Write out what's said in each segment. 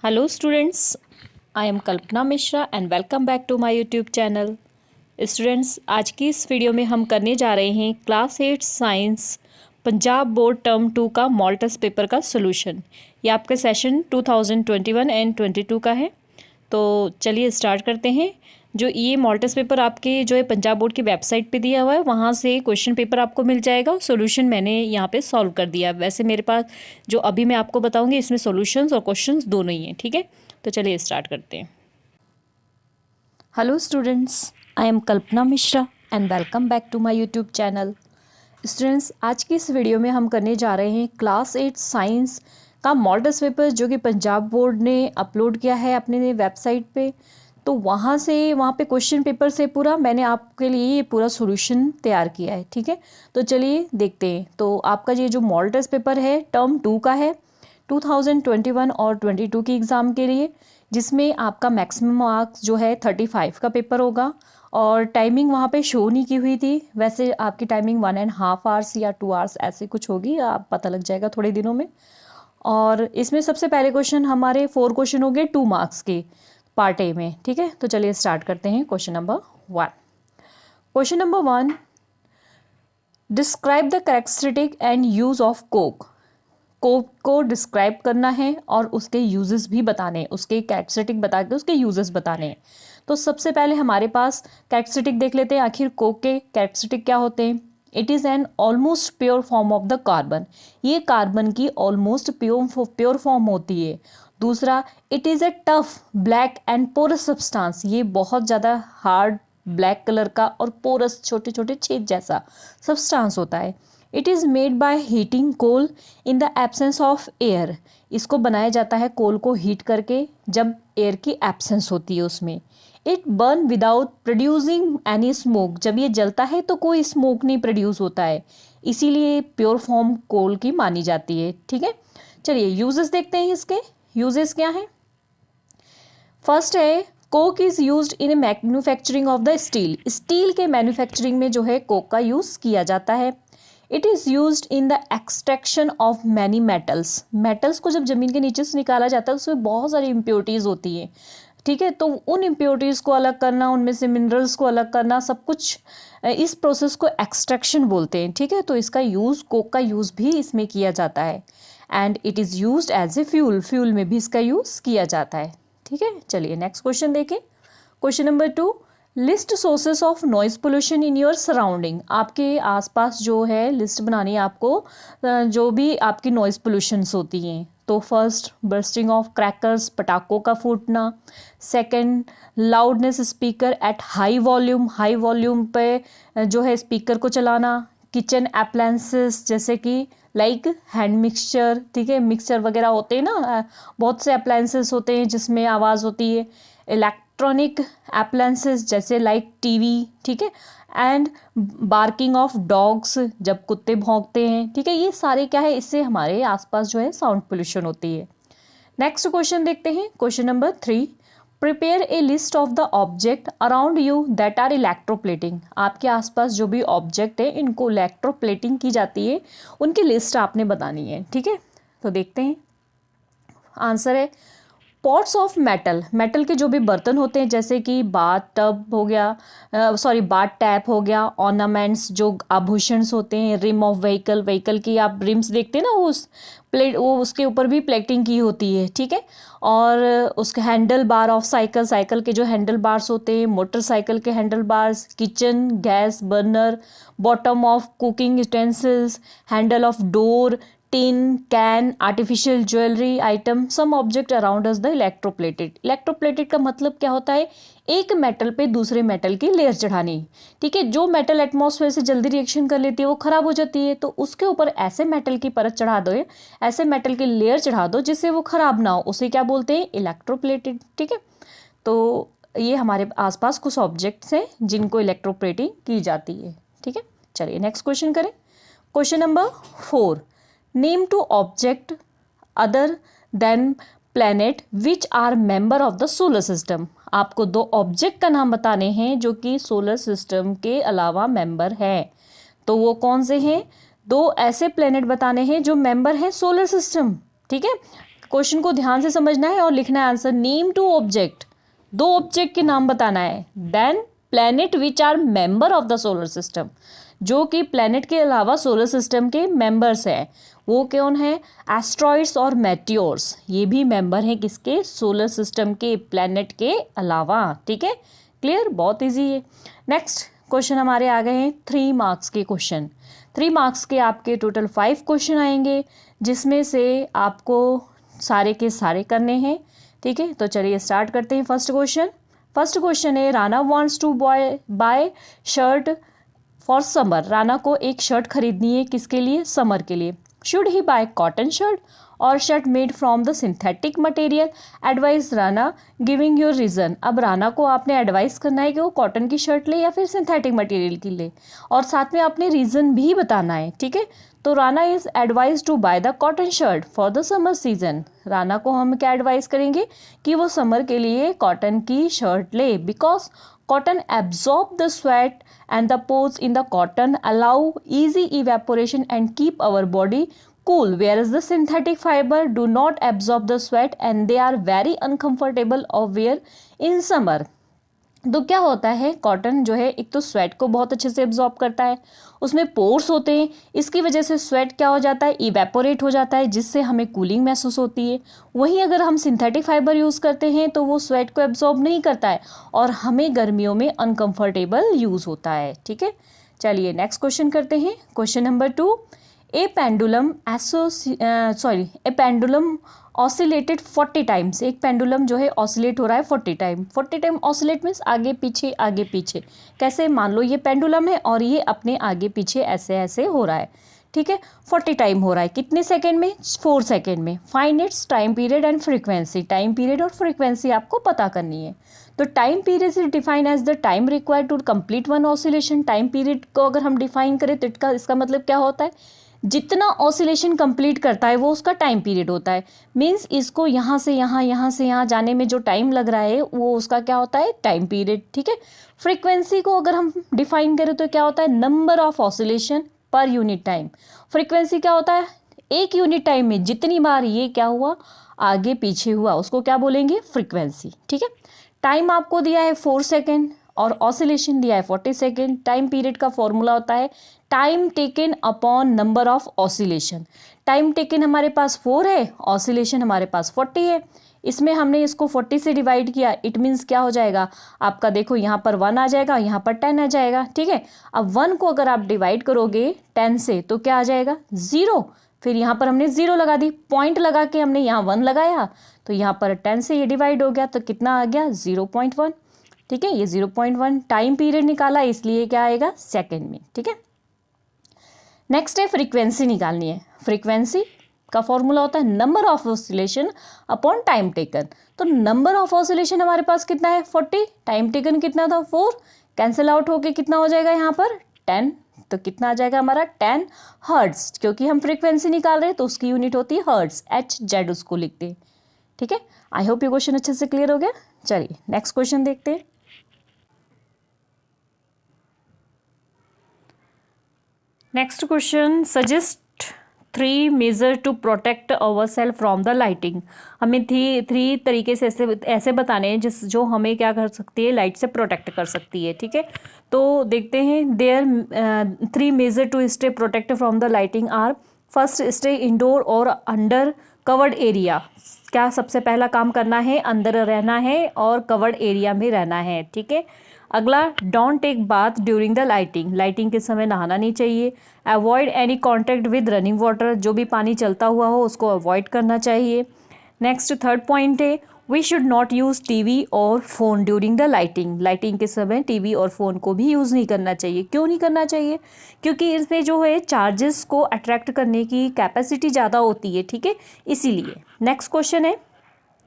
Hello students, I am Kalpana Mishra and welcome back to my YouTube channel. Students, आज की इस video में हम करने जा रहे हैं class 8 science Punjab board term 2 का मॉल टेस्ट पेपर का सोल्यूशन। ये आपके सेशन 2021 एंड 22 का है। तो चलिए स्टार्ट करते हैं। जो ये मॉल टेस्ट पेपर आपके जो है पंजाब बोर्ड की वेबसाइट पे दिया हुआ है, वहाँ से क्वेश्चन पेपर आपको मिल जाएगा। सॉल्यूशन मैंने यहाँ पे सॉल्व कर दिया। वैसे मेरे पास जो अभी मैं आपको बताऊँगी इसमें सॉल्यूशंस और क्वेश्चंस दोनों ही हैं, ठीक है। तो चलिए स्टार्ट करते हैं। Hello students, I am Kalpana Mishra and welcome back to my YouTube channel. Students, आज की इस वीडियो में हम करने जा रहे हैं क्लास 8 साइंस का मॉडल टेस्ट पेपर जो कि पंजाब बोर्ड ने अपलोड किया है अपने वेबसाइट पे। तो वहाँ पे क्वेश्चन पेपर से पूरा मैंने आपके लिए ये पूरा सॉल्यूशन तैयार किया है, ठीक है। तो चलिए देखते हैं। तो आपका ये जो मॉडल टेस्ट पेपर है टर्म 2 का है, 2021 और 22 की एग्ज़ाम के लिए, जिसमें आपका मैक्सिमम मार्क्स जो है 35 का पेपर होगा। और टाइमिंग वहाँ पे शो नहीं की हुई थी। वैसे आपकी टाइमिंग 1.5 आवर्स या 2 आवर्स ऐसे कुछ होगी, आप पता लग जाएगा थोड़े दिनों में। और इसमें सबसे पहले क्वेश्चन हमारे 4 क्वेश्चन हो गए 2 मार्क्स के पार्ट ए में, ठीक है। तो चलिए स्टार्ट करते हैं। Question number 1। Question number 1, describe the characteristic and use of Coke. Coke को डिस्क्राइब करना है और उसके यूजेस भी बताने हैं, उसके कैरेक्टरिस्टिक बता के उसके यूजेस बताने हैं। तो सबसे पहले हमारे पास कैरेक्टरिस्टिक देख लेते हैं, आखिर कोक के कैरेक्टरिस्टिक क्या होते हैं। It is an almost pure form of the carbon. ये कार्बन की ऑलमोस्ट प्योर फॉर्म होती है। दूसरा, it is a tough black and porous substance. ये बहुत ज़्यादा हार्ड ब्लैक कलर का और पोरस छोटे छोटे छेद जैसा सब्सटेंस होता है। It is made by heating coal in the absence of air. इसको बनाया जाता है कोल को हीट करके जब एयर की एब्सेंस होती है उसमें। It burn without producing any smoke. जब ये जलता है तो कोई स्मोक नहीं प्रोड्यूस होता है, इसीलिए प्योर फॉर्म कोल की मानी जाती है, ठीक है। चलिए यूजेस देखते हैं इसके। यूजेस क्या हैं। फर्स्ट है, Coke is used in manufacturing of the steel. Steel के मैन्युफैक्चरिंग में जो है कोक का यूज़ किया जाता है। It is used in the extraction of many metals. Metals को जब ज़मीन के नीचे से निकाला जाता है उसमें बहुत सारी इम्प्योरिटीज़ होती हैं, ठीक है। तो उन इम्प्योरिटीज़ को अलग करना, उनमें से मिनरल्स को अलग करना, सब कुछ इस प्रोसेस को एक्सट्रैक्शन बोलते हैं, ठीक है। तो इसका यूज़, कोक का यूज़ भी इसमें किया जाता है। And it is used as a fuel. Fuel में भी इसका यूज़ किया जाता है, ठीक है। चलिए नेक्स्ट क्वेश्चन देखें। Question number 2, list sources of noise pollution in your surrounding. आपके आसपास जो है लिस्ट बनानी है आपको, जो भी आपकी नॉइज पोल्यूशंस होती हैं। तो फर्स्ट, बर्स्टिंग ऑफ क्रैकर्स, पटाखों का फूटना। Second, loudness speaker at high volume. High volume पे जो है स्पीकर को चलाना। किचन अप्लायंसेस जैसे कि लाइक हैंड मिक्सचर, ठीक है, मिक्सचर वगैरह होते हैं ना, बहुत से अप्लायंसेस होते हैं जिसमें आवाज़ होती है। इलेक्ट्रॉनिक अप्लायंसेस जैसे लाइक टीवी, ठीक है। एंड बार्किंग ऑफ डॉग्स, जब कुत्ते भौंकते हैं, ठीक है। ये सारे क्या है, इससे हमारे आसपास जो है साउंड पोल्यूशन होती है। नेक्स्ट क्वेश्चन देखते हैं। Question number 3, prepare a list of the object around you that are electroplating. आपके आसपास जो भी ऑब्जेक्ट है इनको इलेक्ट्रोप्लेटिंग की जाती है, उनकी लिस्ट आपने बतानी है, ठीक है। तो देखते हैं। आंसर है पॉट्स ऑफ मेटल। मेटल के जो भी बर्तन होते हैं जैसे कि बाथ टब हो गया, बाथ टैप हो गया। ऑर्नामेंट्स जो आभूषण होते हैं। रिम ऑफ व्हीकल, व्हीकल की आप रिम्स देखते हैं ना, वो उसके ऊपर भी प्लेटिंग की होती है, ठीक है। और उसके handle bar of cycle, cycle के जो हैंडल बार्स होते हैं, मोटरसाइकिल के handle bars. Kitchen gas burner, bottom of cooking utensils, handle of door, tin, can, artificial jewellery item. Some object around us the electroplated. Electroplated का मतलब क्या होता है, एक मेटल पे दूसरे मेटल की लेयर चढ़ानी, ठीक है। जो मेटल एटमॉस्फेयर से जल्दी रिएक्शन कर लेती है वो खराब हो जाती है, तो उसके ऊपर ऐसे मेटल की परत चढ़ा दो, ऐसे मेटल की लेयर चढ़ा दो जिससे वो खराब ना हो, उसे क्या बोलते हैं, इलेक्ट्रोप्लेटेड, ठीक है। तो ये हमारे आसपास कुछ ऑब्जेक्ट्स हैं जिनको इलेक्ट्रोप्लेटिंग की जाती है, ठीक है। चलिए नेक्स्ट क्वेश्चन करें। Question number 4, name two object other than planet which are member of the solar system. आपको 2 ऑब्जेक्ट का नाम बताने हैं जो कि सोलर सिस्टम के अलावा मेंबर है। तो वो कौन से हैं, 2 ऐसे प्लैनेट बताने हैं जो मेंबर हैं सोलर सिस्टम, ठीक है। क्वेश्चन को ध्यान से समझना है और लिखना है answer. Name two object, 2 object के नाम बताना है। Then planet which are member of the solar system, जो कि प्लैनेट के अलावा सोलर सिस्टम के मेंबर्स हैं, वो कौन है? एस्ट्रॉइड्स और मेटियोर्स, ये भी मेंबर हैं किसके? सोलर सिस्टम के, प्लैनेट के अलावा। ठीक है, क्लियर, बहुत इजी है। नेक्स्ट क्वेश्चन हमारे आ गए हैं 3 मार्क्स के क्वेश्चन। 3 मार्क्स के आपके टोटल 5 क्वेश्चन आएंगे, जिसमें से आपको सारे के सारे करने हैं। ठीक है, तो चलिए स्टार्ट करते हैं। फर्स्ट क्वेश्चन है, Rana wants to buy shirt for summer. Rana को एक शर्ट खरीदनी है, किसके लिए? समर के लिए। Should he buy cotton shirt और shirt made from the synthetic material? Advice Rana giving your reason. अब राणा को आपने एडवाइस करना है कि वो कॉटन की शर्ट ले या फिर सिंथेटिक मटेरियल की ले, और साथ में आपने रीजन भी बताना है। ठीक है, तो Rana is advise to buy the cotton shirt for the summer season. Rana को हम क्या एडवाइस करेंगे कि वो समर के लिए कॉटन की शर्ट ले, because cotton absorb the sweat and the pores in the cotton allow easy evaporation and keep our body cool, whereas the synthetic fiber do not absorb the sweat and they are very uncomfortable of wear in summer। तो क्या होता है, cotton जो है एक तो sweat को बहुत अच्छे से एब्जॉर्ब करता है, उसमें पोर्स होते हैं, इसकी वजह से स्वेट क्या हो जाता है? इवेपोरेट हो जाता है, जिससे हमें कूलिंग महसूस होती है। वहीं अगर हम सिंथेटिक फाइबर यूज़ करते हैं तो वो स्वेट को एब्जॉर्ब नहीं करता है और हमें गर्मियों में अनकम्फर्टेबल यूज़ होता है। ठीक है, चलिए नेक्स्ट क्वेश्चन करते हैं। क्वेश्चन नंबर 2, ए पेंडुलम ऑसिलेटेड 40 टाइम्स। एक पेंडुलम जो है ऑसिलेट हो रहा है 40 टाइम। 40 टाइम ऑसिलेट मीन्स आगे पीछे आगे पीछे। कैसे? मान लो ये पेंडुलम है और ये अपने आगे पीछे ऐसे ऐसे हो रहा है। ठीक है, 40 टाइम हो रहा है, कितने सेकंड में? 4 सेकंड में। Find its time period and frequency. Time period और फ्रीक्वेंसी आपको पता करनी है। तो time period is define as the time required to complete one oscillation. Time period को अगर हम डिफाइन करें तो इसका मतलब क्या होता है? जितना ऑसिलेशन कंप्लीट करता है वो उसका टाइम पीरियड होता है। मीन्स इसको यहाँ से यहाँ, यहाँ से यहाँ जाने में जो टाइम लग रहा है वो उसका क्या होता है? Time period. ठीक है, फ्रीक्वेंसी को अगर हम डिफाइन करें तो क्या होता है? Number of oscillation per unit time. Frequency क्या होता है? एक यूनिट टाइम में जितनी बार ये क्या हुआ, आगे पीछे हुआ, उसको क्या बोलेंगे? फ्रीक्वेंसी। ठीक है, टाइम आपको दिया है 4 सेकेंड और ऑसिलेशन दिया है 40 सेकेंड। टाइम पीरियड का फॉर्मूला होता है time taken upon number of oscillation. Time taken हमारे पास 4 है, ऑसिलेशन हमारे पास 40 है। इसमें हमने इसको 40 से डिवाइड किया, इट मीन्स क्या हो जाएगा आपका? देखो यहाँ पर 1 आ जाएगा, यहाँ पर 10 आ जाएगा। ठीक है, अब 1 को अगर आप डिवाइड करोगे 10 से तो क्या आ जाएगा? 0। फिर यहाँ पर हमने 0 लगा दी, पॉइंट लगा के हमने यहाँ 1 लगाया, तो यहाँ पर 10 से ये डिवाइड हो गया, तो कितना आ गया? 0.1। ठीक है, ये 0.1 टाइम पीरियड निकाला, इसलिए क्या आएगा? सेकेंड में। ठीक है, नेक्स्ट है फ्रीक्वेंसी निकालनी है। फ्रीक्वेंसी का फॉर्मूला होता है number of oscillation upon time taken. तो नंबर ऑफ ऑसिलेशन हमारे पास कितना है? 40। टाइम टेकन कितना था? 4। कैंसिल आउट होके कितना हो जाएगा यहाँ पर? 10। तो कितना आ जाएगा हमारा? 10 हर्ट्ज, क्योंकि हम फ्रीक्वेंसी निकाल रहे हैं तो उसकी यूनिट होती है हर्ट्ज, HZ उसको लिखते हैं। ठीक है, आई होप ये क्वेश्चन अच्छे से क्लियर हो गया। चलिए नेक्स्ट क्वेश्चन देखते हैं। Next question, suggest 3 measure to protect our self from the lighting. हमें 3 तरीके से ऐसे बताने हैं जो हमें क्या कर सकती है? लाइट से प्रोटेक्ट कर सकती है। ठीक है, तो देखते हैं। There 3 measure to stay protect from the lighting are: first, stay indoor और अंडर कवर्ड एरिया। क्या सबसे पहला काम करना है? अंदर रहना है और कवर्ड एरिया में रहना है। ठीक है, अगला, don't take bath during the lighting. Lighting के समय नहाना नहीं चाहिए। Avoid any contact with running water. जो भी पानी चलता हुआ हो उसको अवॉइड करना चाहिए। नेक्स्ट, थर्ड पॉइंट है, we should not use TV और phone during the lighting. Lighting के समय टीवी और फ़ोन को भी यूज़ नहीं करना चाहिए। क्यों नहीं करना चाहिए? क्योंकि इसमें जो है चार्जेस को अट्रैक्ट करने की कैपेसिटी ज़्यादा होती है। ठीक है, इसीलिए। नेक्स्ट क्वेश्चन है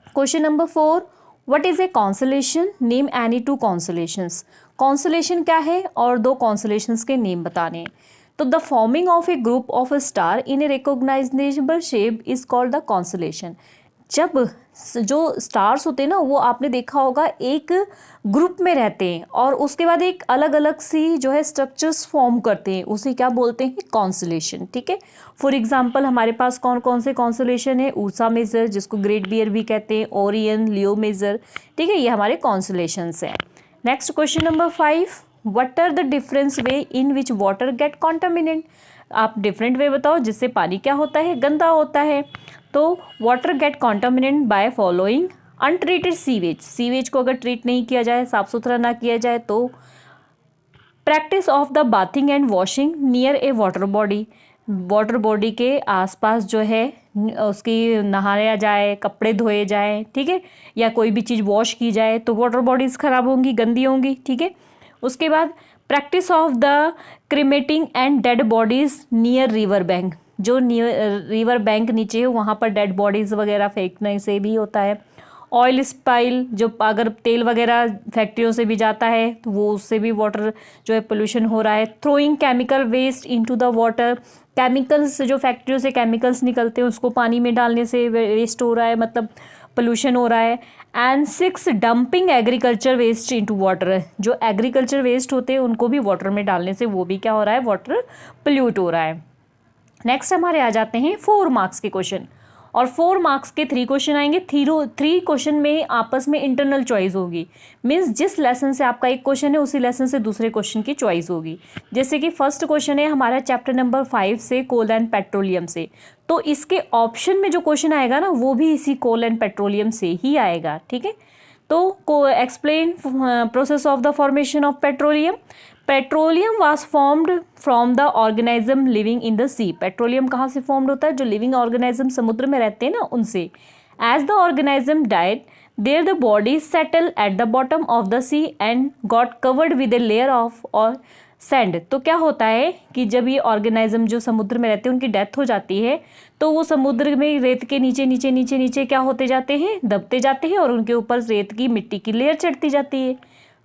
question number 4, what is a constellation? Name any 2 constellations. Constellation क्या है और 2 कॉन्सलेशंस के नेम बताने। तो the forming of a group of a star in a recognisable shape is called the constellation. जब जो स्टार्स होते हैं ना, वो आपने देखा होगा एक ग्रुप में रहते हैं और उसके बाद एक अलग अलग सी जो है स्ट्रक्चर्स फॉर्म करते हैं, उसे क्या बोलते हैं, कॉन्स्टलेशन। ठीक है, फॉर एग्जांपल हमारे पास कौन कौन से कॉन्स्टलेशन है, उर्सा मेजर जिसको ग्रेट बियर भी कहते हैं, ओरियन, लियो मेजर। ठीक है, ये हमारे कॉन्स्टलेशंस हैं। Next question number 5, what are the difference way in which water get contaminate. आप डिफरेंट वे बताओ जिससे पानी क्या होता है, गंदा होता है। तो water get contaminate by following untreated sewage, sewage को अगर ट्रीट नहीं किया जाए, साफ सुथरा ना किया जाए तो practice of the bathing and washing near A water body, water body के आसपास जो है उसकी नहाया जाए, कपड़े धोए जाए, ठीक है, या कोई भी चीज़ वॉश की जाए तो वाटर बॉडीज़ खराब होंगी, गंदी होंगी। ठीक है, उसके बाद practice of the cremating and dead bodies near river bank, जो रिवर बैंक नीचे है वहाँ पर डेड बॉडीज़ वगैरह फेंकने से भी होता है। ऑयल स्पाइल, जो अगर तेल वगैरह फैक्ट्रियों से भी जाता है तो वो उससे भी वाटर जो है पोल्यूशन हो रहा है। Throwing chemical waste into the water, chemicals जो फैक्ट्रियों से केमिकल्स निकलते हैं उसको पानी में डालने से वेस्ट हो रहा है, मतलब पोल्यूशन हो रहा है। And 6 dumping agriculture waste into water, जो एग्रीकल्चर वेस्ट होते हैं उनको भी वाटर में डालने से वो भी क्या हो रहा है, वाटर पोल्यूट हो रहा है। नेक्स्ट हमारे आ जाते हैं 4 मार्क्स के क्वेश्चन, और 4 मार्क्स के 3 क्वेश्चन आएंगे। 3 क्वेश्चन में आपस में इंटरनल चॉइस होगी, मीन्स जिस लेसन से आपका एक क्वेश्चन है उसी लेसन से दूसरे क्वेश्चन की चॉइस होगी। जैसे कि फर्स्ट क्वेश्चन है हमारा चैप्टर नंबर 5 से कोल एंड पेट्रोलियम से, तो इसके ऑप्शन में जो क्वेश्चन आएगा ना वो भी इसी कोल एंड पेट्रोलियम से ही आएगा। ठीक है, तो explain process of the formation of petroleum. Petroleum was formed from the organism living in the sea, petroleum कहाँ से फॉर्म्ड होता है, जो लिविंग ऑर्गेनिज्म समुद्र में रहते हैं ना उनसे। As the organism died there the body settle at the bottom of the sea and got covered with a layer of और सैंड। तो क्या होता है कि जब ये ऑर्गेनिज्म जो समुद्र में रहते हैं उनकी डेथ हो जाती है तो वो समुद्र में रेत के नीचे नीचे नीचे नीचे क्या होते जाते हैं, दबते जाते हैं और उनके ऊपर रेत की मिट्टी की लेयर चढ़ती जाती है।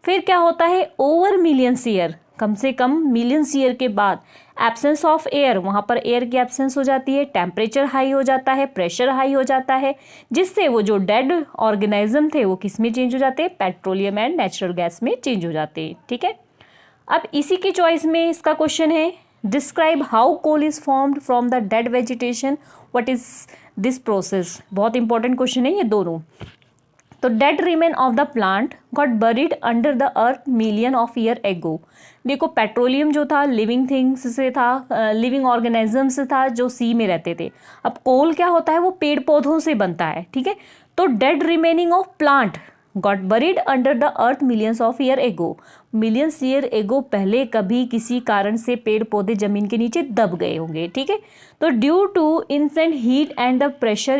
फिर क्या होता है, ओवर मिलियंस ईयर, कम से कम मिलियंस ईयर के बाद एब्सेंस ऑफ एयर, वहाँ पर एयर की एब्सेंस हो जाती है, टेम्परेचर हाई हो जाता है, प्रेशर हाई हो जाता है, जिससे वो जो डेड ऑर्गेनिज्म थे वो किस में चेंज हो जाते हैं, पेट्रोलियम एंड नेचुरल गैस में चेंज हो जाते हैं। ठीक है, अब इसी की चॉइस में इसका क्वेश्चन है, describe how coal is formed from the dead vegetation, what is this process. बहुत इंपॉर्टेंट क्वेश्चन है ये दोनों। तो dead remain of the plant got buried under the earth million of year ago. देखो petroleum जो था living things से था, लिविंग ऑर्गेनिज्म से था जो सी में रहते थे। अब कोल क्या होता है, वो पेड़ पौधों से बनता है। ठीक है, तो dead remaining of plant got buried under the earth millions of year एगो, मिलियंस ईयर एगो पहले कभी किसी कारण से पेड़ पौधे जमीन के नीचे दब गए होंगे। ठीक है, तो due to intense heat and the pressure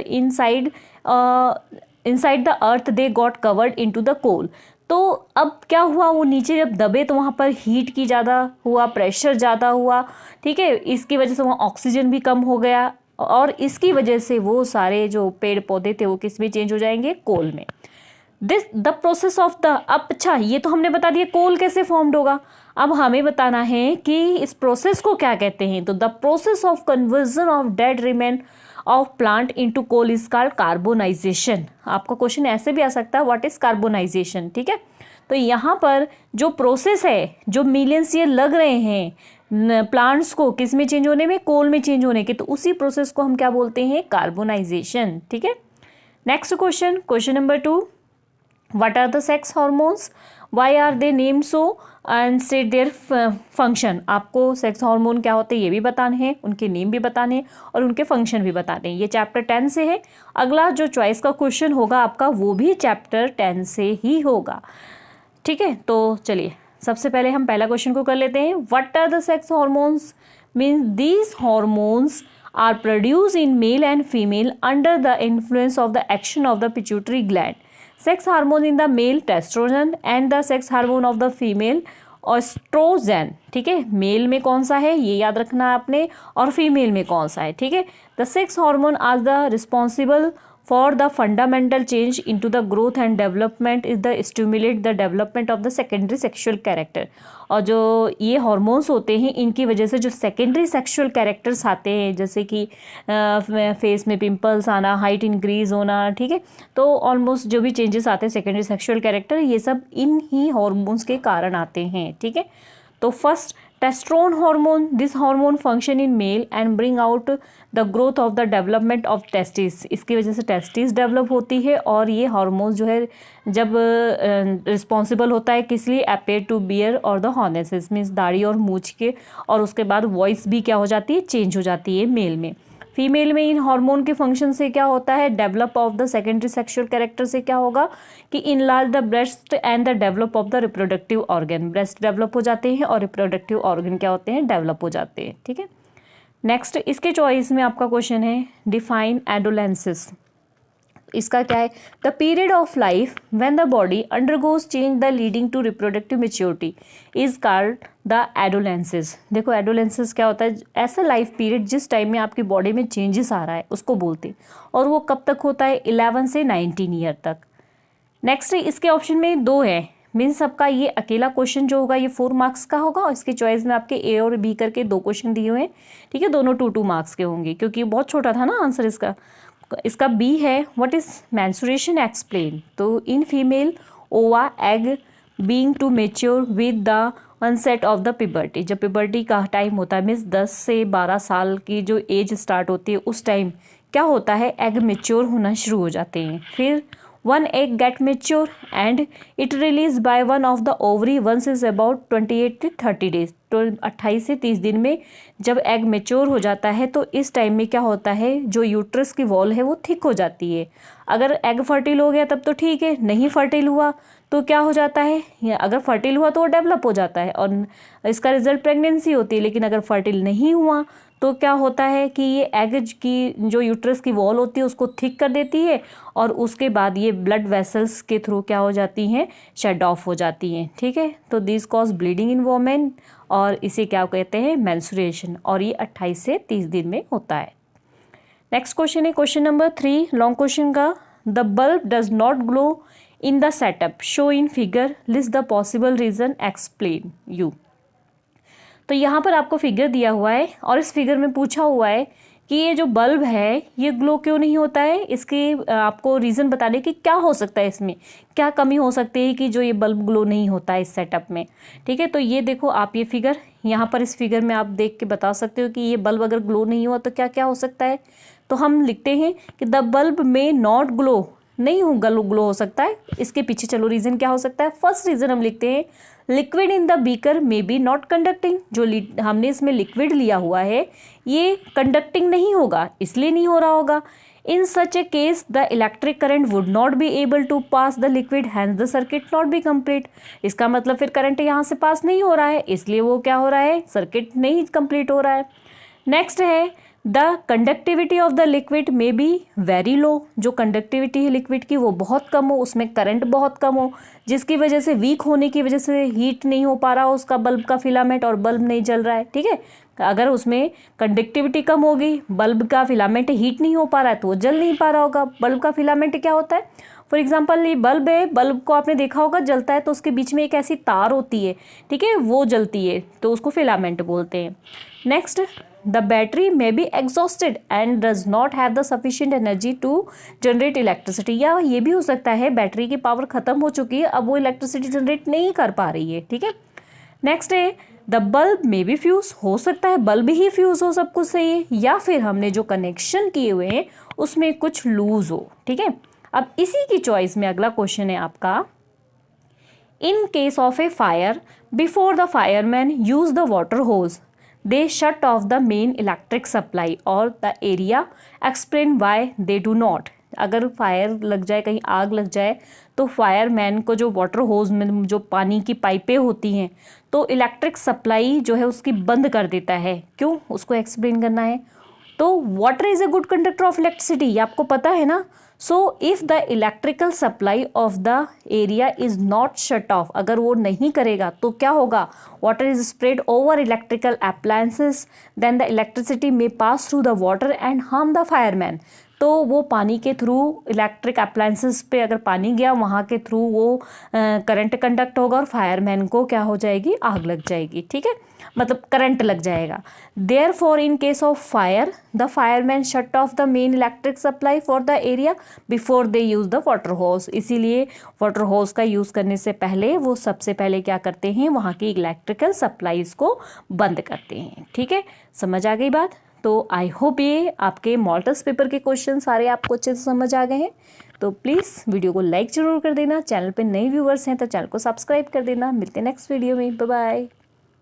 inside the earth they got covered into the coal. तो अब क्या हुआ, वो नीचे जब दबे तो वहाँ पर हीट की ज़्यादा हुआ, प्रेशर ज़्यादा हुआ। ठीक है, इसकी वजह से वहाँ ऑक्सीजन भी कम हो गया और इसकी वजह से वो सारे जो पेड़ पौधे थे वो किस में चेंज हो जाएंगे, कोल में। This the process of the, अब अच्छा ये तो हमने बता दिया कोल कैसे फॉर्म्ड होगा, अब हमें बताना है कि इस प्रोसेस को क्या कहते हैं। तो the process of conversion of dead remain of plant into coal is called carbonization. आपका क्वेश्चन ऐसे भी आ सकता है, व्हाट इज कार्बोनाइजेशन। ठीक है, तो यहाँ पर जो प्रोसेस है, जो मिलियंस ईयर लग रहे हैं प्लांट्स को किस में चेंज होने में, कोल में चेंज होने के, तो उसी प्रोसेस को हम क्या बोलते हैं, कार्बोनाइजेशन। ठीक है, next question, question number 2, what are the sex hormones, why are they named so and state their function। आपको सेक्स हार्मोन क्या होते हैं ये भी बताने हैं, उनके नेम भी बताने हैं और उनके फंक्शन भी बताने हैं। ये चैप्टर 10 से है। अगला जो चॉइस का क्वेश्चन होगा आपका वो भी चैप्टर 10 से ही होगा। ठीक है, तो चलिए सबसे पहले हम पहला क्वेश्चन को कर लेते हैं। What are the sex hormones, means these hormones are produce in male and female under the influence of the action of the pituitary gland. Sex hormone in the male testosterone and the sex hormone of the female estrogen. ठीक है, mail में कौन सा है ये याद रखना है आपने और फीमेल में कौन सा है। ठीक है, the sex hormone are the responsible for the fundamental change into the growth and development is the stimulate the development of the secondary sexual character। और जो ये हार्मोन्स होते हैं इनकी वजह से जो सेकेंडरी सेक्सुअल कैरेक्टर्स आते हैं, जैसे कि फेस में पिंपल्स आना, हाइट इंक्रीज होना, ठीक है, तो ऑलमोस्ट जो भी चेंजेस आते हैं सेकेंडरी सेक्सुअल कैरेक्टर, ये सब इन ही हार्मोन्स के कारण आते हैं, ठीक है। तो first testosterone hormone, this hormone function in male and bring out the growth of the development of testis. इसकी वजह से टेस्टिस डेवलप होती है और ये हार्मोन जो है जब रिस्पॉन्सिबल होता है किस लिए, अपेयर टू बियर और द हॉर्नेसेस, मीन्स दाढ़ी और मूछ के, और उसके बाद वॉइस भी क्या हो जाती है, चेंज हो जाती है मेल में। फीमेल में इन हार्मोन के फंक्शन से क्या होता है, develop of the secondary sexual character से क्या होगा कि enlarge the breast and the develop of the reproductive organ, breast develop हो जाते हैं और रिप्रोडक्टिव ऑर्गन क्या होते हैं, डेवलप हो जाते हैं, ठीक है। नेक्स्ट इसके चॉइस में आपका क्वेश्चन है डिफाइन एडोलेंसिस। इसका क्या है, the period of life when the body undergoes change the leading to reproductive maturity is called the adolescence. देखो एडोलेंसिस क्या होता है, ऐसा लाइफ पीरियड जिस टाइम में आपकी बॉडी में चेंजेस आ रहा है उसको बोलते हैं, और वो कब तक होता है, 11 से 19 ईयर तक। नेक्स्ट इसके ऑप्शन में 2 है, मीन्स सबका ये अकेला क्वेश्चन जो होगा ये 4 मार्क्स का होगा, और इसके चॉइस में आपके ए और बी करके 2 क्वेश्चन दिए हुए हैं, ठीक है, दोनों 2-2 मार्क्स के होंगे क्योंकि बहुत छोटा था ना आंसर इसका। इसका बी है व्हाट इज मेंस्ट्रुएशन एक्सप्लेन। तो in female ova egg being to mature with the onset of the puberty, जब पिबर्टी का टाइम होता है मीन्स 10 से 12 साल की जो एज स्टार्ट होती है उस टाइम क्या होता है, एग मेच्योर होना शुरू हो जाते हैं। फिर 1 egg get mature and it released by one of the ovary once is about 28 to 30 days। तो 28 से 30 दिन में जब एग मेच्योर हो जाता है तो इस टाइम में क्या होता है, जो यूट्रस की वॉल है वो थिक हो जाती है। अगर एग फर्टिल हो गया तब तो ठीक है, नहीं फर्टिल हुआ तो क्या हो जाता है, या अगर फर्टिल हुआ तो वो डेवलप हो जाता है और इसका रिजल्ट प्रेगनेंसी होती है। लेकिन अगर फर्टिल नहीं हुआ तो क्या होता है कि ये एग की जो यूट्रस की वॉल होती है उसको थिक कर देती है और उसके बाद ये ब्लड वेसल्स के थ्रू क्या हो जाती हैं, शट ऑफ हो जाती हैं, ठीक है। तो this cause bleeding in women और इसे क्या कहते हैं, मेंस्ट्रुएशन, और ये 28 से 30 दिन में होता है। नेक्स्ट क्वेश्चन है क्वेश्चन नंबर 3 लॉन्ग क्वेश्चन का, the bulb does not glow in the setup, show in figure, list the possible reason, explain you. तो यहाँ पर आपको फिगर दिया हुआ है और इस फिगर में पूछा हुआ है कि ये जो बल्ब है ये ग्लो क्यों नहीं होता है, इसके आपको रीज़न बताने की क्या हो सकता है, इसमें क्या कमी हो सकती है कि जो ये बल्ब ग्लो नहीं होता है इस सेटअप में, ठीक है। तो ये देखो आप ये फिगर, यहाँ पर इस फिगर में आप देख के बता सकते हो कि ये बल्ब अगर ग्लो नहीं हुआ तो क्या क्या हो सकता है। तो हम लिखते हैं कि द बल्ब में नॉट ग्लो, नहीं हो ग्लो हो सकता है। इसके पीछे चलो रीज़न क्या हो सकता है। फर्स्ट रीज़न हम लिखते हैं liquid in the beaker may be not conducting, जो हमने इसमें लिक्विड लिया हुआ है ये कंडक्टिंग नहीं होगा इसलिए नहीं हो रहा होगा। In such a case the electric current would not be able to pass the liquid, hence the circuit not be complete. इसका मतलब फिर करंट यहाँ से पास नहीं हो रहा है इसलिए वो क्या हो रहा है, सर्किट नहीं कंप्लीट हो रहा है। नेक्स्ट है the conductivity of the liquid may be very low, जो कंडक्टिविटी है लिक्विड की वो बहुत कम हो, उसमें करंट बहुत कम हो, जिसकी वजह से वीक होने की वजह से हीट नहीं हो पा रहा हो उसका बल्ब का फिलामेंट और बल्ब नहीं जल रहा है, ठीक है। अगर उसमें कंडक्टिविटी कम होगी, बल्ब का फिलामेंट हीट नहीं हो पा रहा है तो वो जल नहीं पा रहा होगा। बल्ब का फिलामेंट क्या होता है, फॉर एग्जाम्पल ये बल्ब है, बल्ब को आपने देखा होगा जलता है तो उसके बीच में एक ऐसी तार होती है, ठीक है, वो जलती है तो उसको फिलामेंट बोलते हैं। Next the battery may be exhausted and does not have the sufficient energy to generate electricity, या ये भी हो सकता है बैटरी की पावर खत्म हो चुकी है अब वो इलेक्ट्रिसिटी जनरेट नहीं कर पा रही है, ठीक है। नेक्स्ट है the bulb may be fuse, हो सकता है बल्ब ही फ्यूज हो सब कुछ सही है, या फिर हमने जो कनेक्शन किए हुए हैं उसमें कुछ लूज हो, ठीक है। अब इसी की चॉइस में अगला क्वेश्चन है आपका, in case of a fire before the fireman use the water hose they shut off the main electric supply और the area, explain why they do not. अगर फायर लग जाए, कहीं आग लग जाए तो फायरमैन को जो वाटर होज में जो पानी की पाइपें होती हैं तो इलेक्ट्रिक सप्लाई जो है उसकी बंद कर देता है, क्यों, उसको एक्सप्लेन करना है। तो water is a good conductor of electricity, ये आपको पता है ना। So if the electrical supply of the area is not shut off, अगर वो नहीं करेगा तो क्या होगा, water is spread over electrical appliances, then the electricity may pass through the water and harm the fireman. तो वो पानी के थ्रू इलेक्ट्रिक अप्लायंसेस पे अगर पानी गया वहाँ के थ्रू वो करंट कंडक्ट होगा और फायरमैन को क्या हो जाएगी, आग लग जाएगी, ठीक है, मतलब करंट लग जाएगा। Therefore in case of fire the fireman shut off the main electric supply for the area before they use the water hose. इसीलिए वाटर होस का यूज़ करने से पहले वो सबसे पहले क्या करते हैं, वहाँ की इलेक्ट्रिकल सप्लाईज को बंद करते हैं, ठीक है, समझ आ गई बात। तो आई होप ये आपके मॉडल टेस्ट पेपर के क्वेश्चन सारे आपको अच्छे से समझ आ गए हैं। तो प्लीज़ वीडियो को लाइक जरूर कर देना, चैनल पे नए व्यूवर्स हैं तो चैनल को सब्सक्राइब कर देना। मिलते हैं नेक्स्ट वीडियो में, बाय बाय।